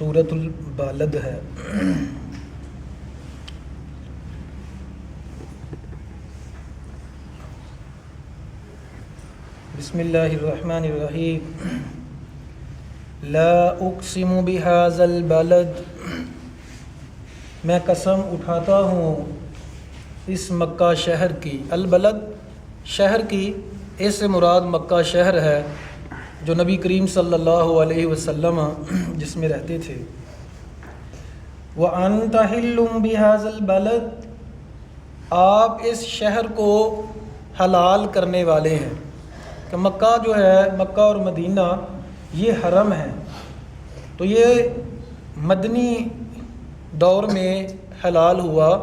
سورۃ البلد ہے۔ بسم اللہ الرحمن الرحیم۔ لا اقسم بہذا البلد، میں قسم اٹھاتا ہوں اس مکہ شہر کی۔ البلد شہر کی، اس سے مراد مکہ شہر ہے جو نبی کریم صلی اللہ علیہ وسلم جس میں رہتے تھے۔ وَأَنْتَ حِلٌّ بِهَذَا الْبَلَدِ، آپ اس شہر کو حلال کرنے والے ہیں کہ مکہ جو ہے، مکہ اور مدینہ یہ حرم ہے، تو یہ مدنی دور میں حلال ہوا۔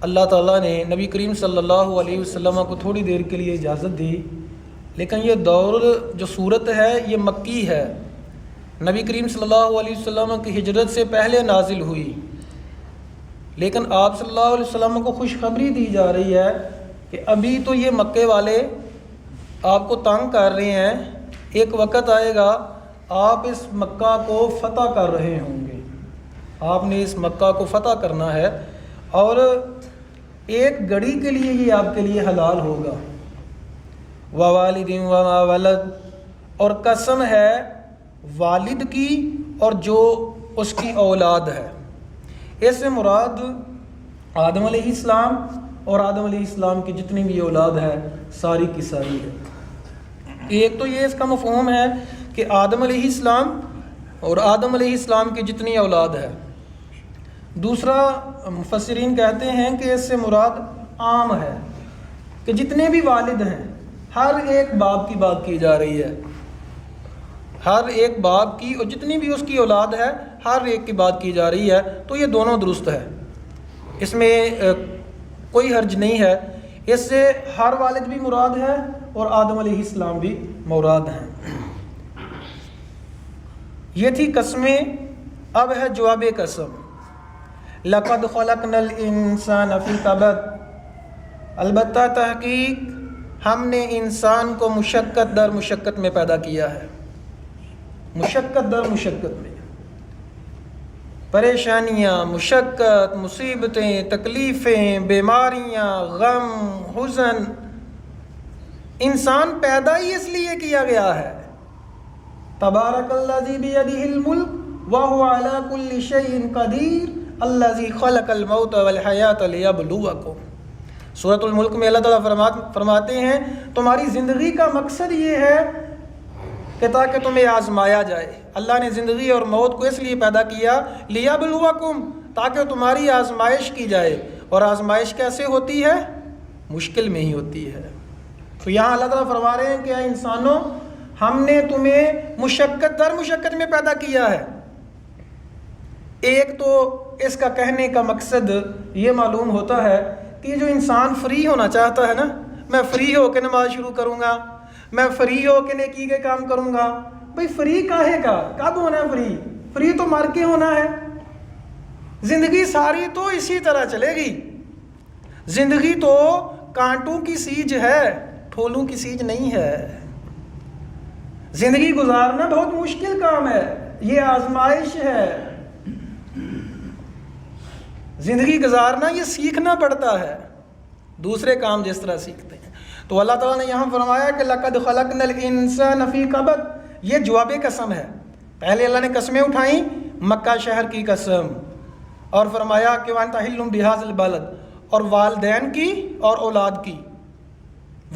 اللہ تعالیٰ نے نبی کریم صلی اللہ علیہ وسلم کو تھوڑی دیر کے لیے اجازت دی، لیکن یہ دور جو صورت ہے یہ مکی ہے، نبی کریم صلی اللہ علیہ وسلم کی ہجرت سے پہلے نازل ہوئی، لیکن آپ صلی اللہ علیہ وسلم کو خوشخبری دی جا رہی ہے کہ ابھی تو یہ مکے والے آپ کو تنگ کر رہے ہیں، ایک وقت آئے گا آپ اس مکہ کو فتح کر رہے ہوں گے، آپ نے اس مکہ کو فتح کرنا ہے، اور ایک گھڑی کے لیے یہ آپ کے لیے حلال ہوگا۔ وَوَالِدٍ وَمَا وَلَدَ، اور قسم ہے والد کی اور جو اس کی اولاد ہے۔ اس سے مراد آدم علیہ السلام اور آدم علیہ السلام کی جتنی بھی اولاد ہے ساری کی ساری ہے۔ ایک تو یہ اس کا مفہوم ہے کہ آدم علیہ السلام اور آدم علیہ السلام کی جتنی اولاد ہے۔ دوسرا مفسرین کہتے ہیں کہ اس سے مراد عام ہے کہ جتنے بھی والد ہیں ہر ایک باپ کی بات کی جا رہی ہے، ہر ایک باپ کی اور جتنی بھی اس کی اولاد ہے ہر ایک کی بات کی جا رہی ہے، تو یہ دونوں درست ہے، اس میں کوئی حرج نہیں ہے۔ اس سے ہر والد بھی مراد ہے اور آدم علیہ السلام بھی مراد ہیں۔ یہ تھی قسمیں، اب ہے جواب قسم۔ لَقَدْ خَلَقْنَا الْإِنسَانَ فِي كَبَدٍ، البتہ تحقیق ہم نے انسان کو مشقت در مشقت میں پیدا کیا ہے، مشقت در مشقت میں، پریشانیاں، مشقت، مصیبتیں، تکلیفیں، بیماریاں، غم، حزن، انسان پیدا ہی اس لیے کیا گیا ہے۔ تبارک الذی بیدہ الملک وہو علی کل شیء قدیر الذی خلق الموت والحیاۃ لیبلوکم۔ سورۃ الملک میں اللہ تعالیٰ فرماتے ہیں تمہاری زندگی کا مقصد یہ ہے کہ تاکہ تمہیں آزمایا جائے۔ اللہ نے زندگی اور موت کو اس لیے پیدا کیا لیبلوکم، تاکہ تمہاری آزمائش کی جائے، اور آزمائش کیسے ہوتی ہے؟ مشکل میں ہی ہوتی ہے۔ تو یہاں اللہ تعالیٰ فرما رہے ہیں کہ اے انسانوں، ہم نے تمہیں مشقت در مشقت میں پیدا کیا ہے۔ ایک تو اس کا کہنے کا مقصد یہ معلوم ہوتا ہے کہ جو انسان فری ہونا چاہتا ہے نا، میں فری ہو کے نماز شروع کروں گا، میں فری ہو کے نیکی کے کام کروں گا، بھئی فری کاہے کا؟ کب ہونا ہے فری؟ فری تو مر کے ہونا ہے۔ زندگی ساری تو اسی طرح چلے گی، زندگی تو کانٹوں کی سیج ہے، پھولوں کی سیج نہیں ہے۔ زندگی گزارنا بہت مشکل کام ہے، یہ آزمائش ہے۔ زندگی گزارنا یہ سیکھنا پڑتا ہے، دوسرے کام جس طرح سیکھتے ہیں۔ تو اللہ تعالیٰ نے یہاں فرمایا کہ لَقَدْ خَلَقْنَا الْإِنسَانَ فِي كَبَدٍ، یہ جواب قسم ہے۔ پہلے اللہ نے قسمیں اٹھائیں، مکہ شہر کی قسم، اور فرمایا کہ وَأَنْتَ حِلٌّ بِهَذَا الْبَلَدِ، اور والدین کی اور اولاد کی،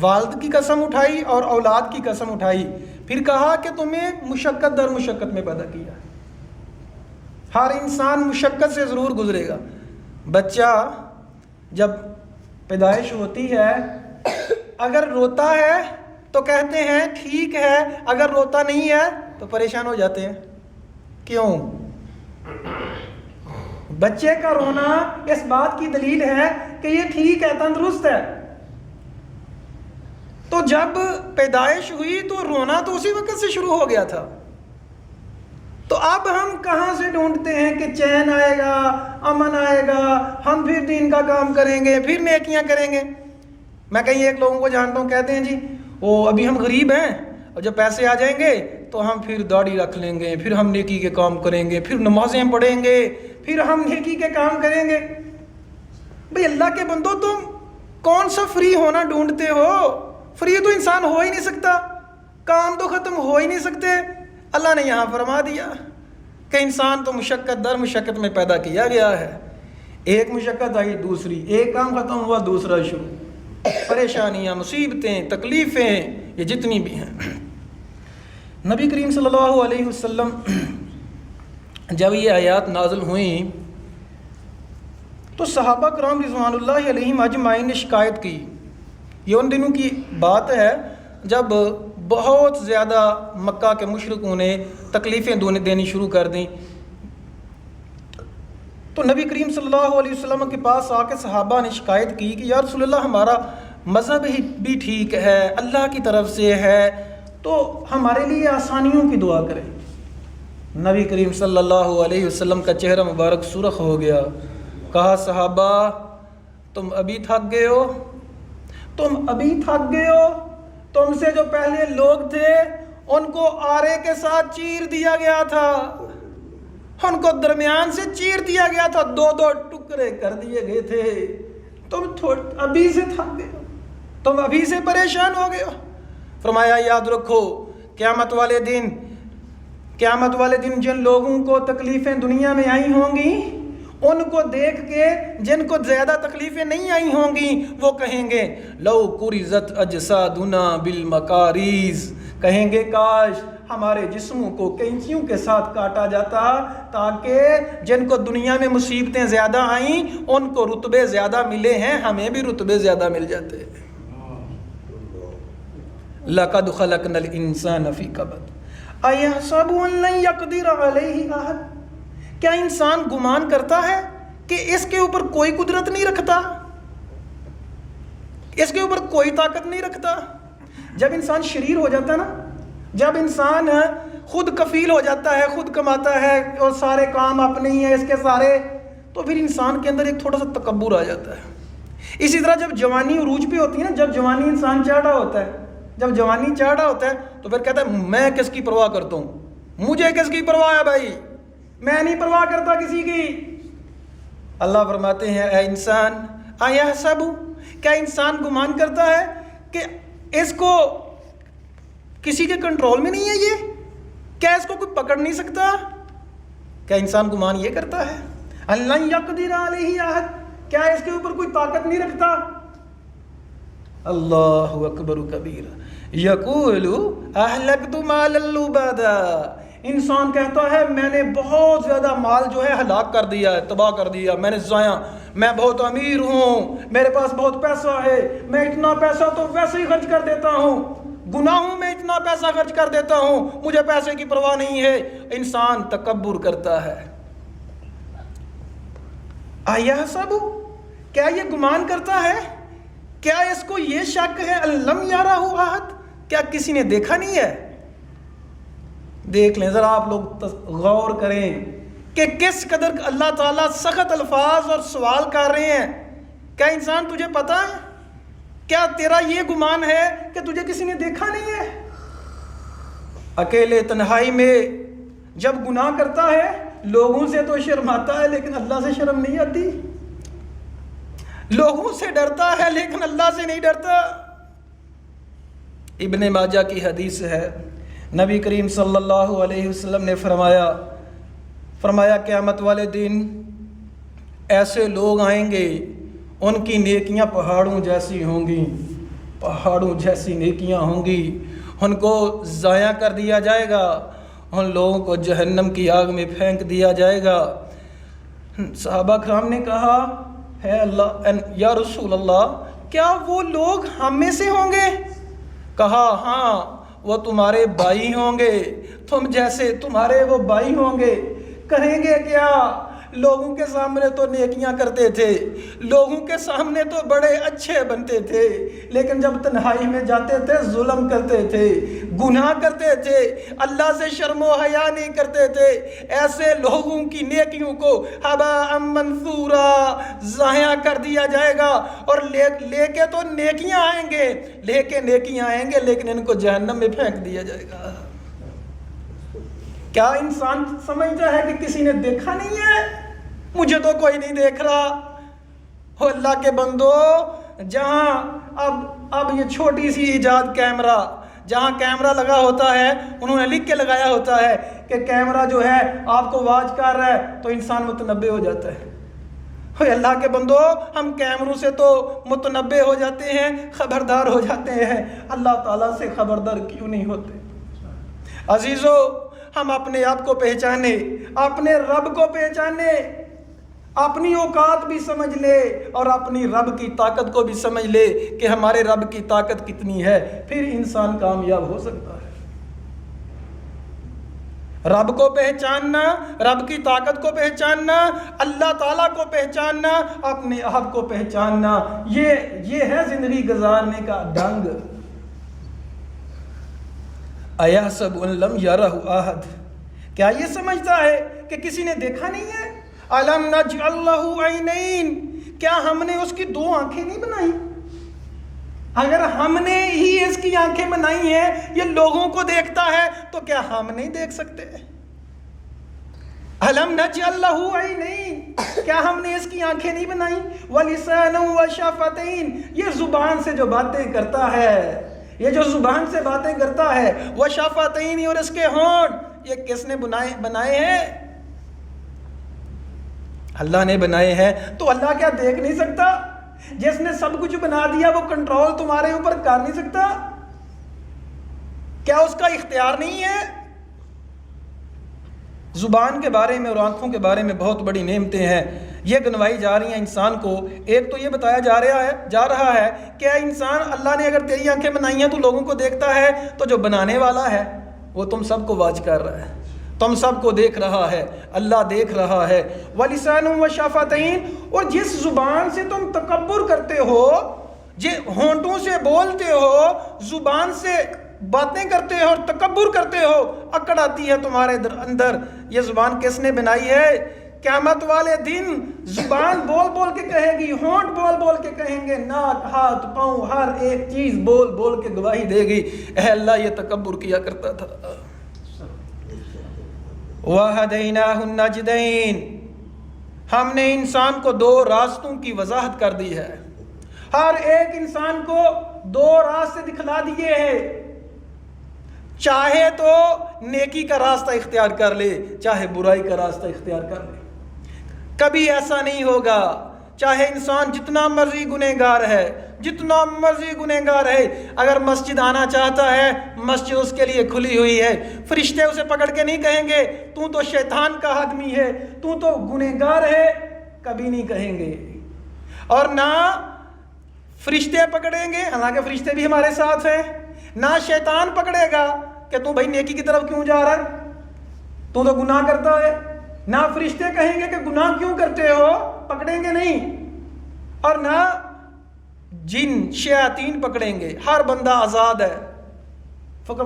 والد کی قسم اٹھائی اور اولاد کی قسم اٹھائی، پھر کہا کہ تمہیں مشقت در مشقت میں پیدا کیا۔ ہر انسان مشقت سے ضرور گزرے گا۔ بچہ جب پیدائش ہوتی ہے اگر روتا ہے تو کہتے ہیں ٹھیک ہے، اگر روتا نہیں ہے تو پریشان ہو جاتے ہیں۔ کیوں؟ بچے کا رونا اس بات کی دلیل ہے کہ یہ ٹھیک ہے، تندرست ہے۔ تو جب پیدائش ہوئی تو رونا تو اسی وقت سے شروع ہو گیا تھا، تو اب ہم کہاں سے ڈھونڈتے ہیں کہ چین آئے گا، امن آئے گا، ہم پھر دین کا کام کریں گے، پھر نیکیاں کریں گے۔ میں کہیں ایک لوگوں کو جانتا ہوں، کہتے ہیں جی وہ ابھی ہم غریب ہیں، اور جب پیسے آ جائیں گے تو ہم پھر داڑھی رکھ لیں گے، پھر ہم نیکی کے کام کریں گے، پھر نمازیں پڑھیں گے، پھر ہم نیکی کے کام کریں گے۔ بھئی اللہ کے بندو، تم کون سا فری ہونا ڈھونڈتے ہو؟ فری تو انسان ہو ہی نہیں سکتا، کام تو ختم ہو ہی نہیں سکتے۔ اللہ نے یہاں فرما دیا کہ انسان تو مشقت در مشقت میں پیدا کیا گیا ہے، ایک مشقت آئی دوسری، ایک کام ختم ہوا دوسرا شروع۔ پریشانیاں، مصیبتیں، تکلیفیں یہ جتنی بھی ہیں۔ نبی کریم صلی اللہ علیہ وسلم جب یہ آیات نازل ہوئیں تو صحابہ کرام رضوان اللہ علیہم اجمعین نے شکایت کی۔ یہ ان دنوں کی بات ہے جب بہت زیادہ مکہ کے مشرکوں نے تکلیفیں دینی شروع کر دیں، تو نبی کریم صلی اللہ علیہ وسلم کے پاس آ کے صحابہ نے شکایت کی کہ یا رسول اللہ، ہمارا مذہب بھی ٹھیک ہے، اللہ کی طرف سے ہے، تو ہمارے لیے آسانیوں کی دعا کریں۔ نبی کریم صلی اللہ علیہ وسلم کا چہرہ مبارک سرخ ہو گیا۔ کہا صحابہ، تم ابھی تھک گئے ہو، تم ابھی تھک گئے ہو؟ تم سے جو پہلے لوگ تھے ان کو آرے کے ساتھ چیر دیا گیا تھا، ان کو درمیان سے چیر دیا گیا تھا، دو دو ٹکڑے کر دیے گئے تھے، تم ابھی سے تھک گئے ہو، تم ابھی سے پریشان ہو گئے ہو۔ فرمایا یاد رکھو قیامت والے دن جن لوگوں کو تکلیفیں دنیا میں آئی ہوں گی، ان کو دیکھ کے جن کو زیادہ تکلیفیں نہیں آئی ہوں گی وہ کہیں گے لو کرزت اجسادنا بالمکاریز، کہیں گے کاش ہمارے جسموں کو کینچیوں کے ساتھ کاٹا جاتا تاکہ جن کو دنیا میں مصیبتیں زیادہ آئیں ان کو رتبے زیادہ ملے ہیں، ہمیں بھی رتبے زیادہ مل جاتے۔ لَقَدْ خَلَقْنَا الْإِنسَانَ فِي كَبَدٍ أَيَحْسَبُ أَن لَّن يَقْدِرَ عَلَيْهِ أَحَدٌ، کیا انسان گمان کرتا ہے کہ اس کے اوپر کوئی قدرت نہیں رکھتا، اس کے اوپر کوئی طاقت نہیں رکھتا؟ جب انسان شریر ہو جاتا ہے نا، جب انسان خود کفیل ہو جاتا ہے، خود کماتا ہے اور سارے کام اپنے ہی ہیں اس کے سارے، تو پھر انسان کے اندر ایک تھوڑا سا تکبر آ جاتا ہے۔ اسی طرح جب جوانی عروج پہ ہوتی ہے نا، جب جوانی انسان چاڑا ہوتا ہے، جب جوانی چاڑا ہوتا ہے تو پھر کہتا ہے میں کس کی پرواہ کرتا ہوں، مجھے کس کی پرواہ ہے بھائی، میں نہیں پرواہ کرتا کسی کی۔ اللہ فرماتے ہیں اے انسان ایحسب، کیا انسان گمان کرتا ہے کہ اس کو کسی کے کنٹرول میں نہیں ہے، یہ کیا اس کو کوئی پکڑ نہیں سکتا؟ کیا انسان گمان یہ کرتا ہے اللہ یقدر علیہ احد، کیا اس کے اوپر کوئی طاقت نہیں رکھتا؟ اللہ اکبر کبیرہ یقول اہلکت مالا لبدا، انسان کہتا ہے میں نے بہت زیادہ مال جو ہے ہلاک کر دیا ہے، تباہ کر دیا، میں نے ضائع، میں بہت امیر ہوں، میرے پاس بہت پیسہ ہے، میں اتنا پیسہ تو ویسے ہی خرچ کر دیتا ہوں، گناہوں میں اتنا پیسہ خرچ کر دیتا ہوں، مجھے پیسے کی پرواہ نہیں ہے۔ انسان تکبر کرتا ہے۔ ایحسب، کیا یہ گمان کرتا ہے، کیا اس کو یہ شک ہے لم یرہ احد، کیا کسی نے دیکھا نہیں ہے؟ دیکھ لیں ذرا آپ لوگ، غور کریں کہ کس قدر اللہ تعالیٰ سخت الفاظ اور سوال کر رہے ہیں۔ کیا انسان تجھے پتا ہے، کیا تیرا یہ گمان ہے کہ تجھے کسی نے دیکھا نہیں ہے؟ اکیلے تنہائی میں جب گناہ کرتا ہے لوگوں سے تو شرماتا ہے لیکن اللہ سے شرم نہیں آتی، لوگوں سے ڈرتا ہے لیکن اللہ سے نہیں ڈرتا۔ ابن ماجہ کی حدیث ہے، نبی کریم صلی اللہ علیہ وسلم نے فرمایا قیامت والے دن ایسے لوگ آئیں گے ان کی نیکیاں پہاڑوں جیسی ہوں گی، پہاڑوں جیسی نیکیاں ہوں گی، ان کو ضائع کر دیا جائے گا، ان لوگوں کو جہنم کی آگ میں پھینک دیا جائے گا۔ صحابہ کرام نے کہا ہے اللہ یا رسول اللہ، کیا وہ لوگ ہم میں سے ہوں گے؟ کہا ہاں، وہ تمہارے بھائی ہوں گے، تم جیسے تمہارے وہ بھائی ہوں گے۔ کہیں گے کیا؟ لوگوں کے سامنے تو نیکیاں کرتے تھے، لوگوں کے سامنے تو بڑے اچھے بنتے تھے، لیکن جب تنہائی میں جاتے تھے ظلم کرتے تھے، گناہ کرتے تھے، اللہ سے شرم و حیا نہیں کرتے تھے۔ ایسے لوگوں کی نیکیوں کو ہباء منثورا ضائع کر دیا جائے گا، اور لے کے تو نیکیاں آئیں گے، لے کے نیکیاں آئیں گے، لیکن ان کو جہنم میں پھینک دیا جائے گا۔ کیا انسان سمجھتا ہے کہ کسی نے دیکھا نہیں ہے؟ مجھے تو کوئی نہیں دیکھ رہا۔ ہو اللہ کے بندو، جہاں اب یہ چھوٹی سی ایجاد کیمرہ، جہاں کیمرہ لگا ہوتا ہے انہوں نے لکھ کے لگایا ہوتا ہے کہ کیمرہ جو ہے آپ کو واچ کر رہا ہے، تو انسان متنبع ہو جاتا ہے۔ اللہ کے بندو، ہم کیمروں سے تو متنبع ہو جاتے ہیں، خبردار ہو جاتے ہیں، اللہ تعالیٰ سے خبردار کیوں نہیں ہوتے؟ عزیزو، ہم اپنے آپ کو پہچانے، اپنے رب کو پہچانے، اپنی اوقات بھی سمجھ لے اور اپنی رب کی طاقت کو بھی سمجھ لے کہ ہمارے رب کی طاقت کتنی ہے، پھر انسان کامیاب ہو سکتا ہے۔ رب کو پہچاننا، رب کی طاقت کو پہچاننا، اللہ تعالیٰ کو پہچاننا، اپنے آپ کو پہچاننا، یہ ہے زندگی گزارنے کا ڈھنگ۔ ایحسب ان لم یرہ احد، کیا یہ سمجھتا ہے کہ کسی نے دیکھا نہیں ہے؟ الم نجعل لہ عینین، کیا ہم نے اس کی دو آنکھیں نہیں بنائی؟ اگر ہم نے ہی اس کی آنکھیں بنائی ہیں، یہ لوگوں کو دیکھتا ہے، تو کیا ہم نہیں دیکھ سکتے؟ الم نجعل لہ عینین، کیا ہم نے اس کی آنکھیں نہیں بنائی؟ ولسانا وشفتین، یہ زبان سے جو باتیں کرتا ہے، یہ جو زبان سے باتیں کرتا ہے، وشفتین، اور اس کے ہونٹ، یہ کس نے بنائے ہیں؟ اللہ نے بنائے ہیں۔ تو اللہ کیا دیکھ نہیں سکتا؟ جس نے سب کچھ بنا دیا وہ کنٹرول تمہارے اوپر کر نہیں سکتا؟ کیا اس کا اختیار نہیں ہے؟ زبان کے بارے میں اور آنکھوں کے بارے میں بہت بڑی نعمتیں ہیں، یہ گنوائی جا رہی ہیں انسان کو۔ ایک تو یہ بتایا جا رہا ہے کہ اے انسان، اللہ نے اگر تیری آنکھیں بنائی ہیں تو لوگوں کو دیکھتا ہے، تو جو بنانے والا ہے وہ تم سب کو واچ کر رہا ہے، تم سب کو دیکھ رہا ہے، اللہ دیکھ رہا ہے۔ وَلِسَانٌ وَشَفَتَيْن، اور جس زبان سے تم تکبر کرتے ہو، ہونٹوں سے بولتے ہو، زبان سے باتیں کرتے ہو اور تکبر کرتے ہو، اکڑ آتی ہے تمہارے اندر، یہ زبان کس نے بنائی ہے؟ قیامت والے دن زبان بول بول کے کہے گی، ہونٹ بول بول کے کہیں گے، ناک، ہاتھ، پاؤں، ہر ایک چیز بول بول کے گواہی دے گی، اے اللہ یہ تکبر کیا کرتا تھا۔ وَهَدَيْنَاهُ النَّجْدَيْنِ، ہم نے انسان کو دو راستوں کی وضاحت کر دی ہے، ہر ایک انسان کو دو راستے دکھلا دیے ہیں، چاہے تو نیکی کا راستہ اختیار کر لے، چاہے برائی کا راستہ اختیار کر لے۔ کبھی ایسا نہیں ہوگا، چاہے انسان جتنا مرضی گنہگار ہے، جتنا مرضی گنہگار ہے، اگر مسجد آنا چاہتا ہے، مسجد اس کے لیے کھلی ہوئی ہے، فرشتے اسے پکڑ کے نہیں کہیں گے تو تو شیطان کا آدمی ہے، تو گنہگار ہے، کبھی نہیں کہیں گے۔ اور نہ فرشتے پکڑیں گے، حالانکہ فرشتے بھی ہمارے ساتھ ہیں، نہ شیطان پکڑے گا کہ تو بھائی نیکی کی طرف کیوں جا رہا ہے، تو گناہ کرتا ہے، نہ فرشتے کہیں گے کہ گناہ کیوں کرتے ہو، پکڑیں گے نہیں، اور نہ جن شیاطین پکڑیں گے، ہر بندہ آزاد ہے۔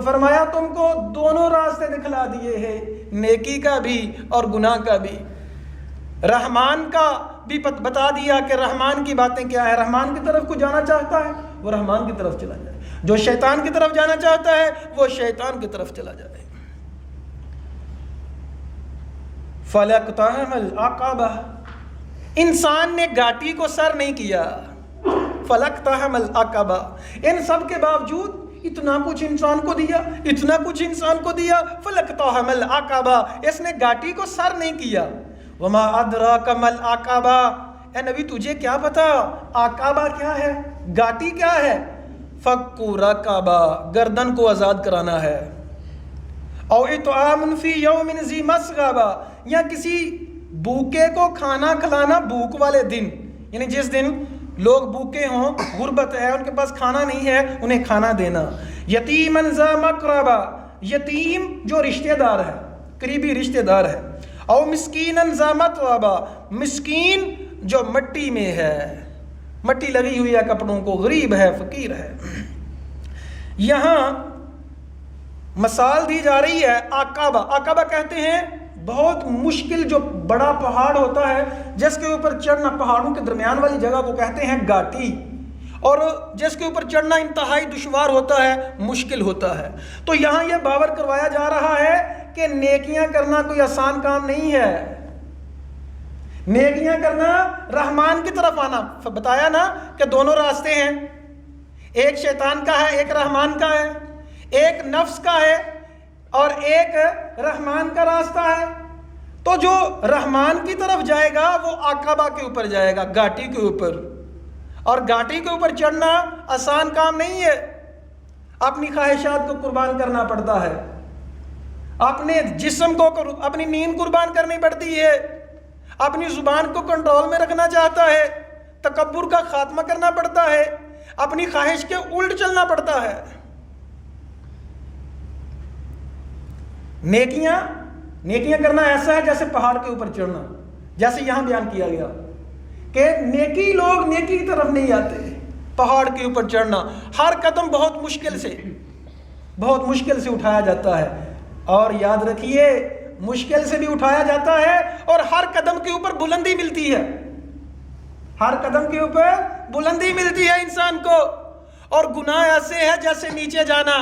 فرمایا تم کو دونوں راستے دکھلا دیے ہیں، نیکی کا بھی اور گناہ کا بھی۔ رحمان کا بھی بتا دیا کہ رحمان کی باتیں کیا ہے، رحمان کی طرف کو جانا چاہتا ہے وہ رحمان کی طرف چلا جائے، جو شیطان کی طرف جانا چاہتا ہے وہ شیطان کی طرف چلا جائے۔ فَلَقْتَحَمَ الْعَقَبَةَ، انسان نے گھاٹی کو سر نہیں کیا، فَلَقْتَحَمَ الْعَقَبَةَ، ان سب کے باوجود اتنا کچھ انسان کو دیا، اتنا کچھ انسان کو دیا، فَلَقْتَحَمَ الْعَقَبَةَ، اس نے گھاٹی کو سر نہیں کیا۔ وَمَا أَدْرَاكَ مَا الْعَقَبَةُ، اے نبی تجھے کیا پتا عقبہ کیا ہے، گھاٹی کیا ہے؟ فَكُّ رَقَبَةٍ، گردن کو آزاد کرانا ہے، او اطعام فی یوم ذی مسغبہ، یا کسی بھوکے کو کھانا کھلانا بھوک والے دن، یعنی جس دن لوگ بھوکے ہوں، غربت ہے، ان کے پاس کھانا نہیں ہے، انہیں کھانا دینا۔ یتیما ذا مقربہ، یتیم جو رشتہ دار ہے، قریبی رشتہ دار ہے، او مسکینن ذا متربہ، مسکین جو مٹی میں ہے، مٹی لگی ہوئی ہے کپڑوں کو، غریب ہے، فقیر ہے۔ یہاں مثال دی جا رہی ہے عقبہ۔ عقبہ کہتے ہیں بہت مشکل جو بڑا پہاڑ ہوتا ہے جس کے اوپر چڑھنا، پہاڑوں کے درمیان والی جگہ کو کہتے ہیں گھاٹی، اور جس کے اوپر چڑھنا انتہائی دشوار ہوتا ہے، مشکل ہوتا ہے۔ تو یہاں یہ باور کروایا جا رہا ہے کہ نیکیاں کرنا کوئی آسان کام نہیں ہے۔ نیکیاں کرنا رحمان کی طرف آنا، بتایا نا کہ دونوں راستے ہیں، ایک شیطان کا ہے، ایک رحمان کا ہے، ایک نفس کا ہے اور ایک رحمان کا راستہ ہے۔ تو جو رحمان کی طرف جائے گا وہ عقبہ کے اوپر جائے گا، گھاٹی کے اوپر، اور گھاٹی کے اوپر چڑھنا آسان کام نہیں ہے۔ اپنی خواہشات کو قربان کرنا پڑتا ہے، اپنے جسم کو، اپنی نیند قربان کرنی پڑتی ہے، اپنی زبان کو کنٹرول میں رکھنا چاہتا ہے، تکبر کا خاتمہ کرنا پڑتا ہے، اپنی خواہش کے الٹ چلنا پڑتا ہے۔ نیکیاں کرنا ایسا ہے جیسے پہاڑ کے اوپر چڑھنا، جیسے یہاں بیان کیا گیا کہ نیکی لوگ نیکی کی طرف نہیں آتے، پہاڑ کے اوپر چڑھنا، ہر قدم بہت مشکل سے اٹھایا جاتا ہے۔ اور یاد رکھیے مشکل سے بھی اٹھایا جاتا ہے اور ہر قدم کے اوپر بلندی ملتی ہے، ہر قدم کے اوپر بلندی ملتی ہے انسان کو۔ اور گناہ ایسے ہے جیسے نیچے جانا،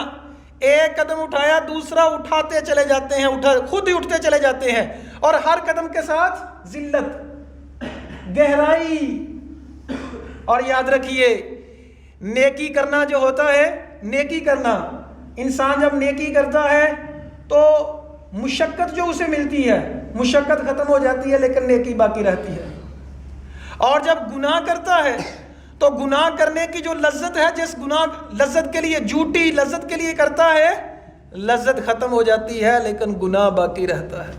ایک قدم اٹھایا دوسرا اٹھاتے چلے جاتے ہیں، خود ہی اٹھتے چلے جاتے ہیں، اور ہر قدم کے ساتھ ذلت، گہرائی۔ اور یاد رکھیے نیکی کرنا جو ہوتا ہے، نیکی کرنا، انسان جب نیکی کرتا ہے تو مشقت جو اسے ملتی ہے، مشقت ختم ہو جاتی ہے لیکن نیکی باقی رہتی ہے۔ اور جب گناہ کرتا ہے تو گناہ کرنے کی جو لذت ہے، جس گناہ لذت کے لیے، جھوٹی لذت کے لیے کرتا ہے، لذت ختم ہو جاتی ہے لیکن گناہ باقی رہتا ہے،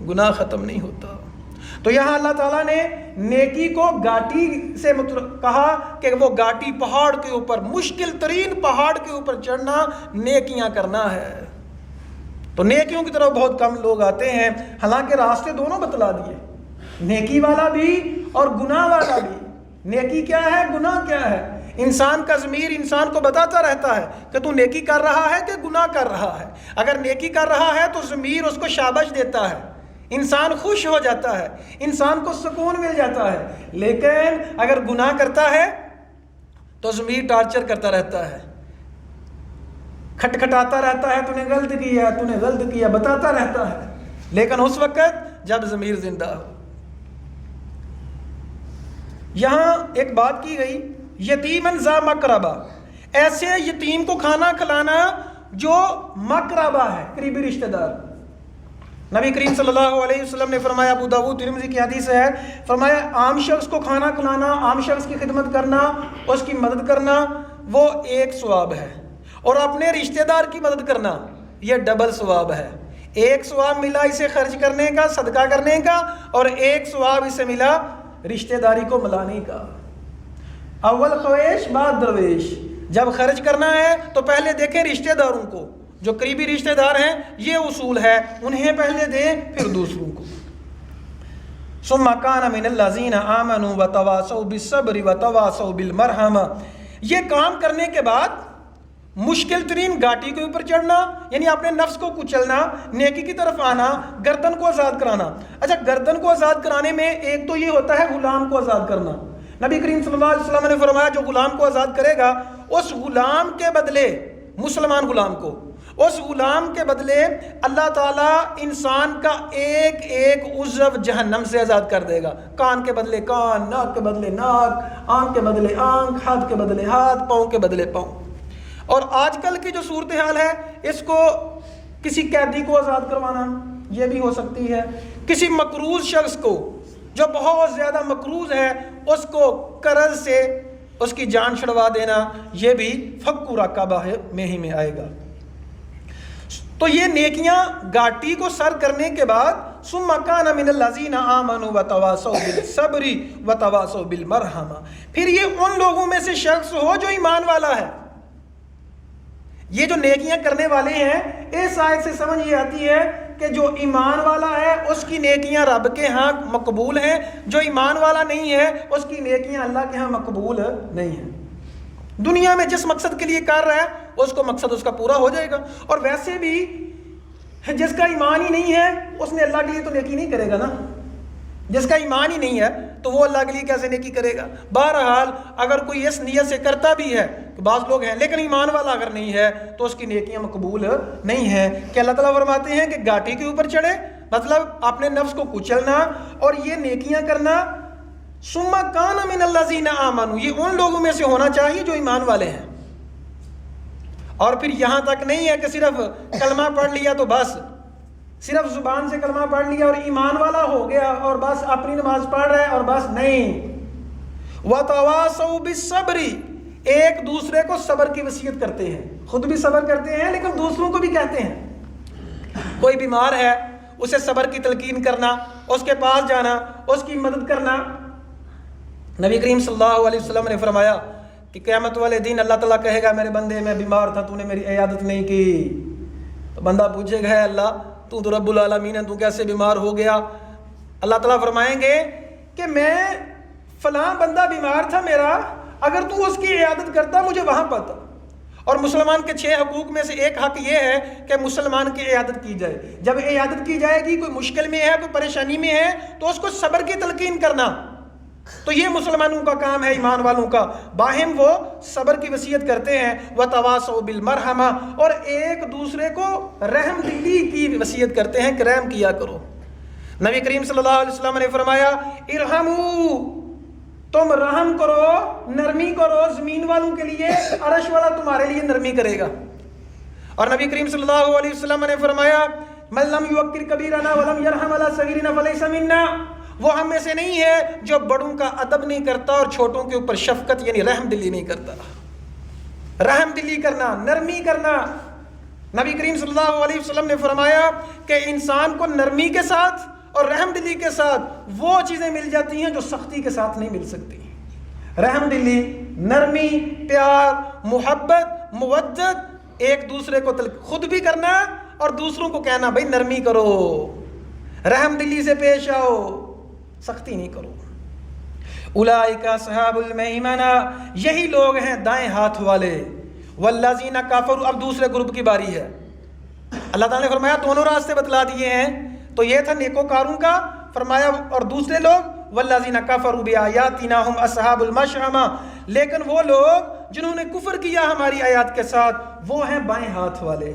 گناہ ختم نہیں ہوتا۔ تو یہاں اللہ تعالیٰ نے نیکی کو گھاٹی سے کہا کہ وہ گھاٹی، پہاڑ کے اوپر، مشکل ترین پہاڑ کے اوپر چڑھنا نیکیاں کرنا ہے۔ تو نیکیوں کی طرف بہت کم لوگ آتے ہیں، حالانکہ راستے دونوں بتلا دیے، نیکی والا بھی اور گناہ والا بھی۔ نیکی کیا ہے، گناہ کیا ہے، انسان کا ضمیر انسان کو بتاتا رہتا ہے کہ تو نیکی کر رہا ہے کہ گناہ کر رہا ہے۔ اگر نیکی کر رہا ہے تو ضمیر اس کو شاباش دیتا ہے، انسان خوش ہو جاتا ہے، انسان کو سکون مل جاتا ہے۔ لیکن اگر گناہ کرتا ہے تو ضمیر ٹارچر کرتا رہتا ہے، کھٹکھٹاتا رہتا ہے، تو نے غلط کیا، تو نے غلط کیا، بتاتا رہتا ہے، لیکن اس وقت جب ضمیر زندہ ہو۔ یہاں ایک بات کی گئی، یتیمن ذا مقربہ، ایسے یتیم کو کھانا کھلانا جو مقربہ ہے، قریبی رشتہ دار۔ نبی کریم صلی اللہ علیہ وسلم نے فرمایا، ابو داؤد ترمذی کی حدیث ہے، فرمایا عام شخص کو کھانا کھلانا، عام شخص کی خدمت کرنا، اس کی مدد کرنا، وہ ایک ثواب ہے، اور اپنے رشتہ دار کی مدد کرنا یہ ڈبل ثواب ہے۔ ایک ثواب ملا اسے خرچ کرنے کا، صدقہ کرنے کا، اور ایک ثواب اسے ملا رشتہ داری کو ملانے کا۔ اول خویش بعد درویش، جب خرچ کرنا ہے تو پہلے دیکھیں رشتہ داروں کو، جو قریبی رشتہ دار ہیں، یہ اصول ہے، انہیں پہلے دیں پھر دوسروں کو۔ ثم كان من الذين آمنوا وتواصوا بالصبر وتواصوا بالمرحمہ، یہ کام کرنے کے بعد مشکل ترین گھاٹی کے اوپر چڑھنا، یعنی اپنے نفس کو کچلنا، نیکی کی طرف آنا، گردن کو آزاد کرانا۔ اچھا، گردن کو آزاد کرانے میں ایک تو یہ ہوتا ہے غلام کو آزاد کرنا۔ نبی کریم صلی اللہ علیہ وسلم نے فرمایا جو غلام کو آزاد کرے گا، اس غلام کے بدلے، مسلمان غلام کو، اس غلام کے بدلے اللہ تعالیٰ انسان کا ایک ایک عضو جہنم سے آزاد کر دے گا۔ کان کے بدلے کان، ناک کے بدلے ناک، آنکھ کے بدلے آنکھ، ہاتھ کے بدلے ہاتھ، پاؤں کے بدلے پاؤں۔ اور آج کل کی جو صورتحال ہے، اس کو کسی قیدی کو آزاد کروانا یہ بھی ہو سکتی ہے، کسی مقروض شخص کو جو بہت زیادہ مقروض ہے اس کو قرض سے اس کی جان چھڑوا دینا، یہ بھی فک رقبہ میں ہی میں آئے گا۔ تو یہ نیکیاں گھاٹی کو سر کرنے کے بعد ثم كان من الذين آمنوا وتواصوا بالصبر وتواصوا بالمرحمہ، پھر یہ ان لوگوں میں سے شخص ہو جو ایمان والا ہے۔ یہ جو نیکیاں کرنے والے ہیں، اس آیت سے سمجھ یہ آتی ہے کہ کہ جو ایمان والا ہے اس کی نیکیاں رب کے ہاں مقبول ہیں، جو ایمان والا نہیں ہے اس کی نیکیاں اللہ کے ہاں مقبول نہیں ہیں۔ دنیا میں جس مقصد کے لیے کر رہا ہے اس کو مقصد اس کا پورا ہو جائے گا، اور ویسے بھی جس کا ایمان ہی نہیں ہے اس نے اللہ کے لیے تو نیکی نہیں کرے گا نا، جس کا ایمان ہی نہیں ہے تو وہ اللہ کے لیے کیسے نیکی کرے گا؟ بہرحال اگر کوئی اس نیت سے کرتا بھی ہے کہ بعض لوگ ہیں لیکن ایمان والا اگر نہیں ہے تو اس کی نیکیاں مقبول نہیں ہیں، کہ اللہ تعالیٰ فرماتے ہیں کہ گھاٹی کے اوپر چڑھے، مطلب اپنے نفس کو کچلنا اور یہ نیکیاں کرنا، ثم کان من الذین آمنوا، یہ ان لوگوں میں سے ہونا چاہیے جو ایمان والے ہیں۔ اور پھر یہاں تک نہیں ہے کہ صرف کلمہ پڑھ لیا تو بس، صرف زبان سے کلمہ پڑھ لیا اور ایمان والا ہو گیا اور بس اپنی نماز پڑھ رہا ہے اور بس نہیں۔ وَتَوَاصَوْا بِالصَّبْرِ، ایک دوسرے کو صبر کی وصیت کرتے ہیں، خود بھی صبر کرتے ہیں لیکن دوسروں کو بھی کہتے ہیں۔ کوئی بیمار ہے اسے صبر کی تلقین کرنا، اس کے پاس جانا، اس کی مدد کرنا۔ نبی کریم صلی اللہ علیہ وسلم نے فرمایا کہ قیامت والے دن اللہ تعالیٰ کہے گا میرے بندے میں بیمار تھا تو نے میری عیادت نہیں کی، تو بندہ پوچھے گا ہے اللہ تو رب العالمین ہے، تو کیسے بیمار ہو گیا؟ اللہ تعالیٰ فرمائیں گے کہ میں فلاں بندہ بیمار تھا میرا، اگر تو اس کی عیادت کرتا مجھے وہاں پتا۔ اور مسلمان کے 6 حقوق میں سے ایک حق یہ ہے کہ مسلمان کی عیادت کی جائے۔ جب عیادت کی جائے گی، کوئی مشکل میں ہے، کوئی پریشانی میں ہے تو اس کو صبر کی تلقین کرنا، تو یہ مسلمانوں کا کام ہے، ایمان والوں کا۔ باہم وہ صبر کی وصیت کرتے ہیں، وَتَوَاصَوْا بِالْمَرْحَمَةِ، اور ایک دوسرے کو رحم دلی کی وصیت کرتے ہیں کہ رحم کیا کرو۔ نبی کریم صلی اللہ علیہ وسلم نے فرمایا ارحموا، تم رحم کرو، نرمی کرو زمین والوں کے لیے، عرش والا تمہارے لیے نرمی کرے گا۔ اور نبی کریم صلی اللہ علیہ وسلم نے فرمایا مَن لَمْ يُوَقِّرْ كَبِيرَنَا وَلَمْ يَرْحَمْ عَلَىٰ صَغِيرِنَا فَلَيْسَ مِنَّا، وہ ہم میں سے نہیں ہے جو بڑوں کا ادب نہیں کرتا اور چھوٹوں کے اوپر شفقت یعنی رحم دلی نہیں کرتا۔ رحم دلی کرنا، نرمی کرنا۔ نبی کریم صلی اللہ علیہ وسلم نے فرمایا کہ انسان کو نرمی کے ساتھ اور رحم دلی کے ساتھ وہ چیزیں مل جاتی ہیں جو سختی کے ساتھ نہیں مل سکتی۔ رحم دلی، نرمی، پیار، محبت، مودت، ایک دوسرے کو خود بھی کرنا اور دوسروں کو کہنا بھائی نرمی کرو، رحم دلی سے پیش آؤ، سختی نہیں کرو۔ اولئک اصحاب المیمنہ، یہی لوگ ہیں دائیں ہاتھ والے۔ والذین کفروا، اب دوسرے گروپ کی باری ہے۔ اللہ تعالیٰ نے فرمایا دونوں راستے بتلا دیے ہیں، تو یہ تھا نیکوکاروں کا، فرمایا اور دوسرے لوگ والذین کفروا بآیاتنا هم اصحاب المشأمہ، لیکن وہ لوگ جنہوں نے کفر کیا ہماری آیات کے ساتھ وہ ہیں بائیں ہاتھ والے۔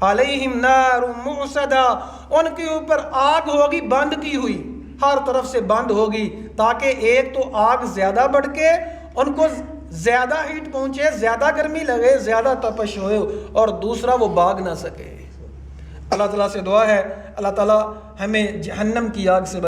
علیہم نار مؤصدہ، ان کے اوپر آگ ہوگی بند کی ہوئی، ہر طرف سے بند ہوگی، تاکہ ایک تو آگ زیادہ بڑھ کے ان کو زیادہ ہیٹ پہنچے، زیادہ گرمی لگے، زیادہ تپش ہوئے، اور دوسرا وہ بھاگ نہ سکے۔ اللہ تعالیٰ سے دعا ہے اللہ تعالیٰ ہمیں جہنم کی آگ سے